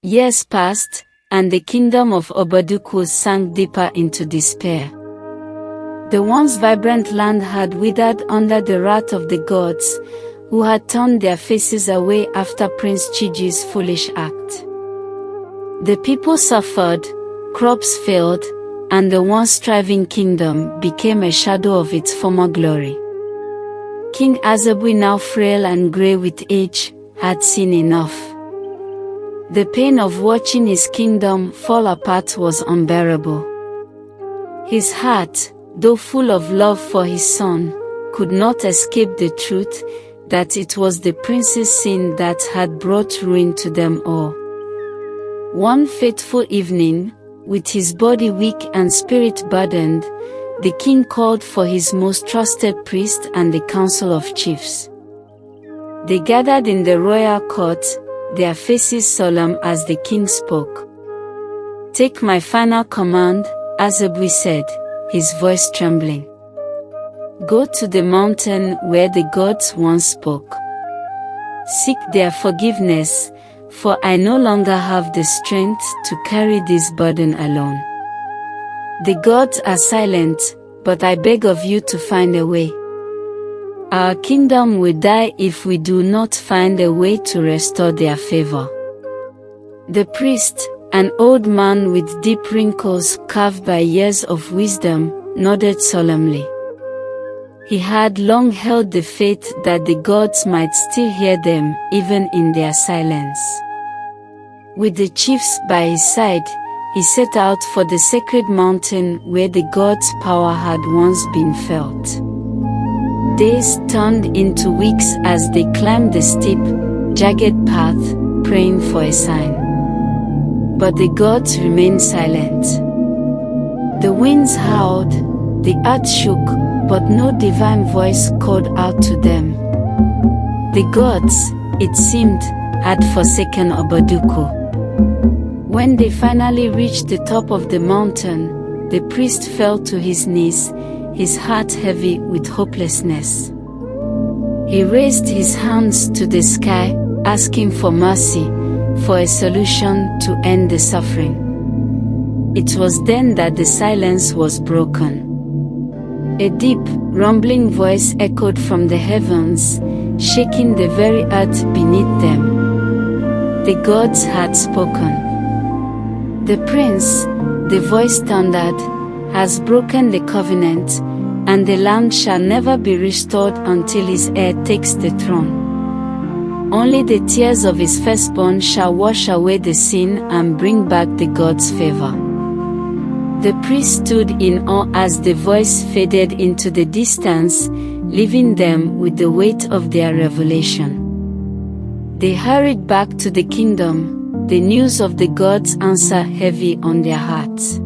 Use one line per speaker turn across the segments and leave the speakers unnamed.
Years passed, and the kingdom of Obaduku sank deeper into despair. The once vibrant land had withered under the wrath of the gods, who had turned their faces away after Prince Chiji's foolish act. The people suffered, crops failed, and the once thriving kingdom became a shadow of its former glory. King Azebui, now frail and grey with age, had seen enough. The pain of watching his kingdom fall apart was unbearable. His heart, though full of love for his son, could not escape the truth that it was the prince's sin that had brought ruin to them all. One fateful evening, with his body weak and spirit burdened, the king called for his most trusted priest and the council of chiefs. They gathered in the royal court, their faces solemn as the king spoke. "Take my final command," Azebui said, his voice trembling. "Go to the mountain where the gods once spoke. Seek their forgiveness, for I no longer have the strength to carry this burden alone. The gods are silent, but I beg of you to find a way. Our kingdom will die if we do not find a way to restore their favor." The priest, an old man with deep wrinkles carved by years of wisdom, nodded solemnly. He had long held the faith that the gods might still hear them, even in their silence. With the chiefs by his side, he set out for the sacred mountain where the gods' power had once been felt. Days turned into weeks as they climbed the steep, jagged path, praying for a sign. But the gods remained silent. The winds howled, the earth shook, but no divine voice called out to them. The gods, it seemed, had forsaken Obaduku. When they finally reached the top of the mountain, the priest fell to his knees, his heart heavy with hopelessness. He raised his hands to the sky, asking for mercy, for a solution to end the suffering. It was then that the silence was broken. A deep, rumbling voice echoed from the heavens, shaking the very earth beneath them. The gods had spoken. "The prince," the voice thundered, "has broken the covenant, and the land shall never be restored until his heir takes the throne. Only the tears of his firstborn shall wash away the sin and bring back the gods' favor." The priest stood in awe as the voice faded into the distance, leaving them with the weight of their revelation. They hurried back to the kingdom, the news of the gods' answer heavy on their hearts.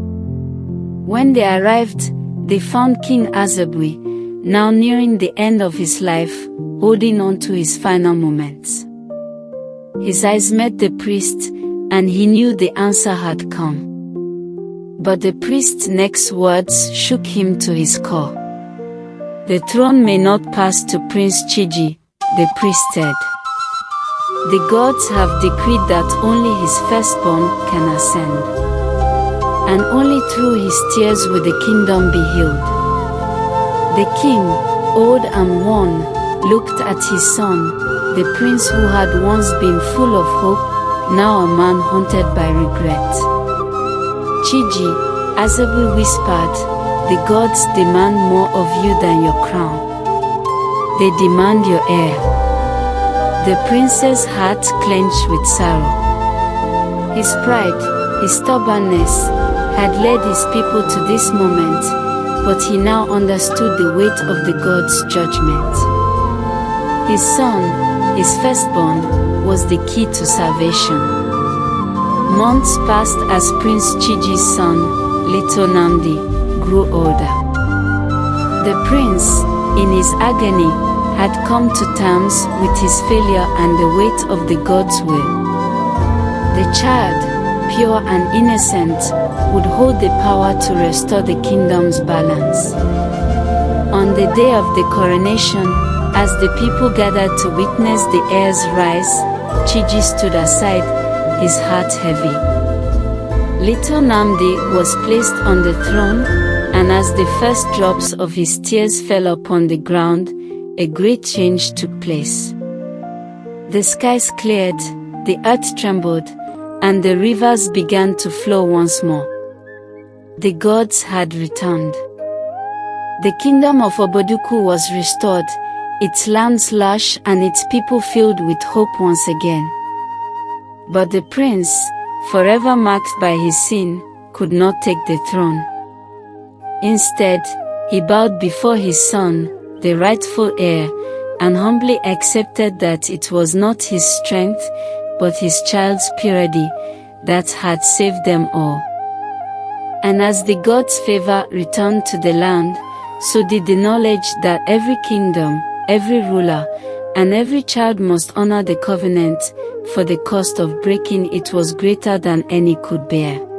When they arrived, they found King Azebui, now nearing the end of his life, holding on to his final moments. His eyes met the priest, and he knew the answer had come. But the priest's next words shook him to his core. "The throne may not pass to Prince Chiji," the priest said. "The gods have decreed that only his firstborn can ascend. And only through his tears will the kingdom be healed." The king, old and worn, looked at his son, the prince who had once been full of hope, now a man haunted by regret. "Chiji," Azebui whispered, "the gods demand more of you than your crown. They demand your heir." The prince's heart clenched with sorrow. His pride, his stubbornness, had led his people to this moment, but he now understood the weight of the gods' judgment. His son, his firstborn, was the key to salvation. Months passed as Prince Chiji's son, Little Namdi, grew older. The prince, in his agony, had come to terms with his failure and the weight of the gods' will. The child, pure and innocent, would hold the power to restore the kingdom's balance. On the day of the coronation, as the people gathered to witness the heir's rise, Chiji stood aside, his heart heavy. Little Namdi was placed on the throne, and as the first drops of his tears fell upon the ground, a great change took place. The skies cleared, the earth trembled, and the rivers began to flow once more. The gods had returned. The kingdom of Oboduku was restored, its lands lush and its people filled with hope once again. But the prince, forever marked by his sin, could not take the throne. Instead, he bowed before his son, the rightful heir, and humbly accepted that it was not his strength, but his child's purity, that had saved them all. And as the gods' favor returned to the land, so did the knowledge that every kingdom, every ruler, and every child must honor the covenant, for the cost of breaking it was greater than any could bear.